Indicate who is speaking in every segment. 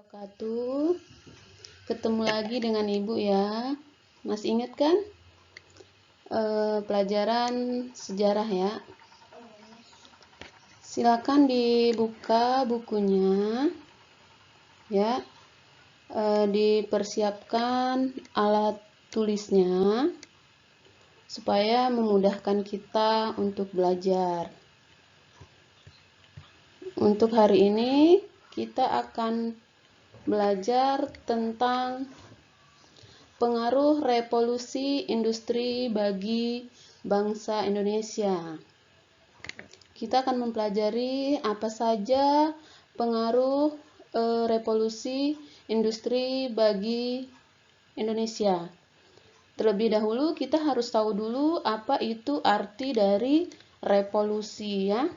Speaker 1: wabarakatuh. Ketemu lagi dengan Ibu ya. Masih ingat kan? Pelajaran sejarah ya. Silakan dibuka bukunya ya. Dipersiapkan alat tulisnya supaya memudahkan kita untuk belajar. Untuk hari ini kita akan belajar tentang pengaruh revolusi industri bagi bangsa Indonesia. Kita akan mempelajari apa saja pengaruh revolusi industri bagi Indonesia. Terlebih dahulu kita harus tahu dulu apa itu arti dari revolusi ya.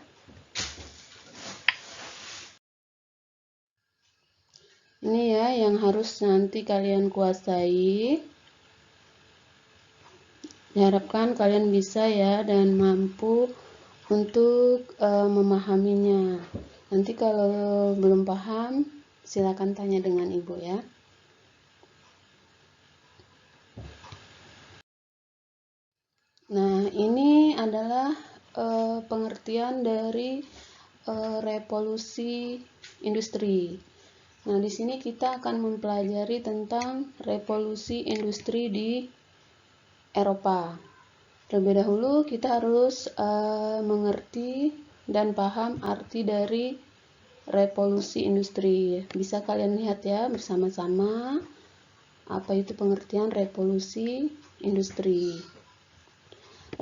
Speaker 1: Ini ya yang harus nanti kalian kuasai. Diharapkan kalian bisa ya dan mampu untuk memahaminya. Nanti kalau belum paham, silakan tanya dengan Ibu ya. Nah, ini adalah pengertian dari revolusi industri. Nah, di sini kita akan mempelajari tentang revolusi industri di Eropa. Terlebih dahulu kita harus mengerti dan paham arti dari revolusi industri. Bisa kalian lihat ya bersama-sama apa itu pengertian revolusi industri.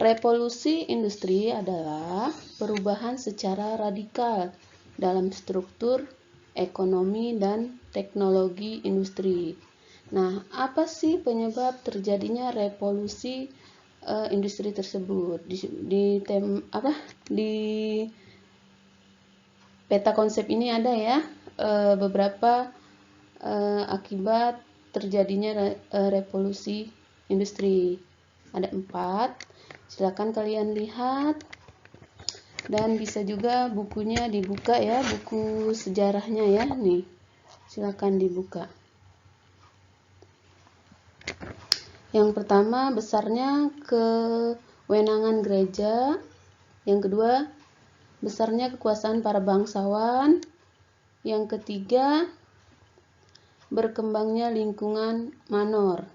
Speaker 1: Revolusi industri adalah perubahan secara radikal dalam struktur ekonomi dan teknologi industri. Nah, apa sih penyebab terjadinya revolusi industri tersebut? Di peta konsep ini ada ya beberapa akibat terjadinya revolusi industri. Ada 4. Silakan kalian lihat dan bisa juga bukunya dibuka ya, buku sejarahnya ya nih. Silakan dibuka. Yang pertama, besarnya kewenangan gereja. Yang kedua, besarnya kekuasaan para bangsawan. Yang ketiga, berkembangnya lingkungan manor.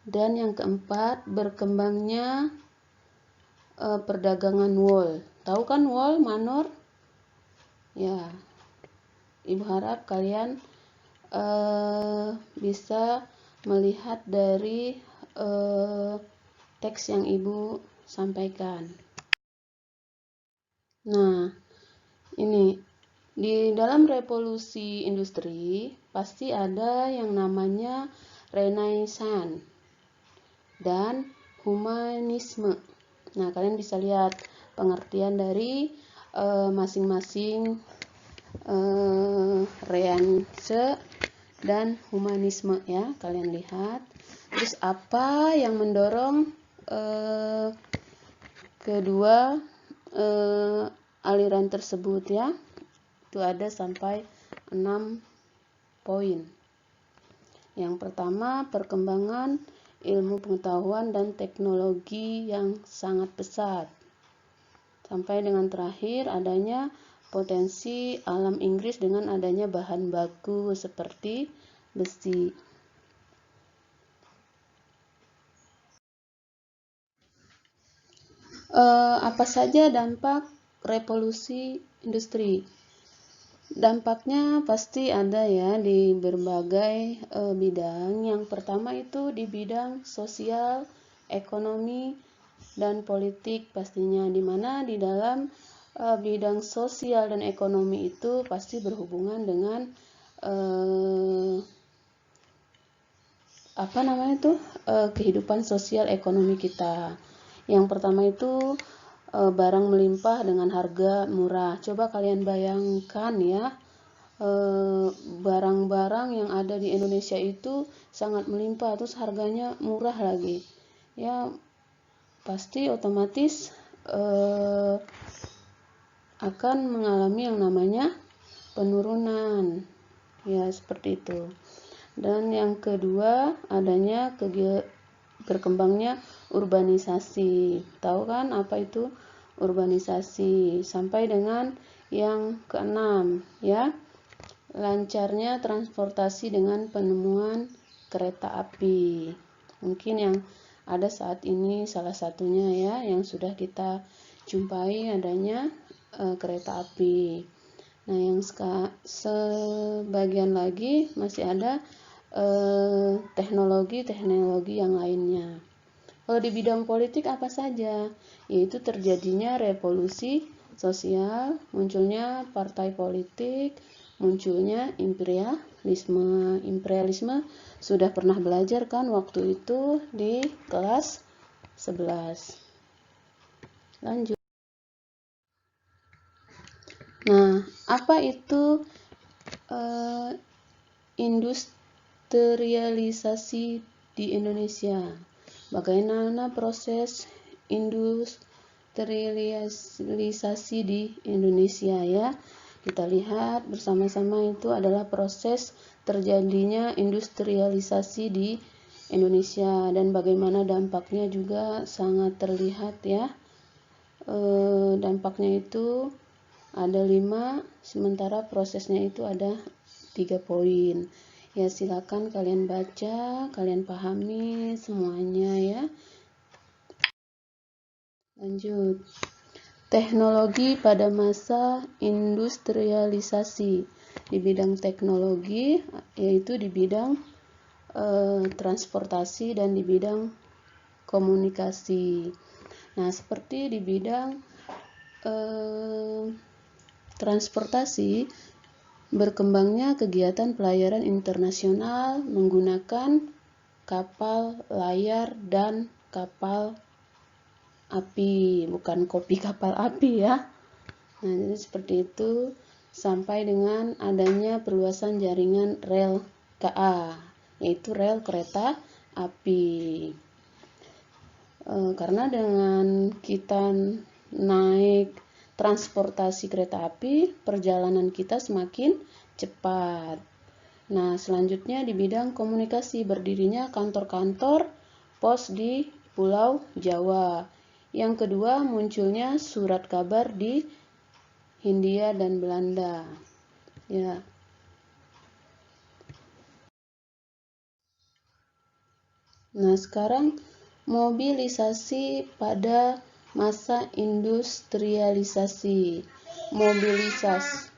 Speaker 1: Dan yang keempat, berkembangnya perdagangan wol. Tahu kan wol, manor? Ya, Ibu harap kalian bisa melihat dari teks yang Ibu sampaikan. Nah, ini di dalam revolusi industri pasti ada yang namanya Renaissance dan humanisme. Nah, kalian bisa lihat pengertian dari masing-masing Renaissance dan humanisme ya, kalian lihat. Terus apa yang mendorong kedua aliran tersebut ya? Itu ada sampai 6 poin. Yang pertama, perkembangan ilmu pengetahuan dan teknologi yang sangat pesat. Sampai dengan terakhir adanya potensi alam Inggris dengan adanya bahan baku seperti besi. Apa saja dampak revolusi industri? Dampaknya pasti ada ya di berbagai bidang. Yang pertama itu di bidang sosial, ekonomi, dan politik pastinya, dimana di dalam bidang sosial dan ekonomi itu pasti berhubungan dengan kehidupan sosial ekonomi kita. Yang pertama itu barang melimpah dengan harga murah. Coba kalian bayangkan ya, barang-barang yang ada di Indonesia itu sangat melimpah, terus harganya murah lagi. Ya, pasti otomatis akan mengalami yang namanya penurunan. Ya, seperti itu. Dan yang kedua, adanya berkembangnya urbanisasi. Tahu kan apa itu urbanisasi? Sampai dengan yang keenam, ya. Lancarnya transportasi dengan penemuan kereta api. Mungkin yang ada saat ini salah satunya ya yang sudah kita jumpai adanya kereta api. Nah, yang sebagian lagi masih ada teknologi-teknologi yang lainnya. Kalau di bidang politik apa saja? Yaitu terjadinya revolusi sosial, munculnya partai politik, munculnya imperialisme. Imperialisme sudah pernah belajar kan waktu itu di kelas 11. Lanjut. Nah, apa itu industrialisasi di Indonesia? Bagaimana proses industrialisasi di Indonesia ya? Kita lihat bersama-sama itu adalah proses terjadinya industrialisasi di Indonesia dan bagaimana dampaknya juga sangat terlihat ya. Dampaknya itu ada 5, sementara prosesnya itu ada 3 poin. Ya, silakan kalian baca, kalian pahami semuanya ya. Lanjut. Teknologi pada masa industrialisasi. Di bidang teknologi yaitu di bidang transportasi dan di bidang komunikasi. Nah, seperti di bidang transportasi, berkembangnya kegiatan pelayaran internasional menggunakan kapal layar dan kapal api, bukan kopi kapal api ya. Nah, jadi seperti itu sampai dengan adanya perluasan jaringan rel KA, yaitu rel kereta api. Karena dengan kita naik transportasi kereta api, perjalanan kita semakin cepat. Nah, selanjutnya di bidang komunikasi berdirinya kantor-kantor pos di Pulau Jawa. Yang kedua, munculnya surat kabar di Hindia dan Belanda. Ya. Nah, sekarang mobilisasi pada masa industrialisasi. Mobilisasi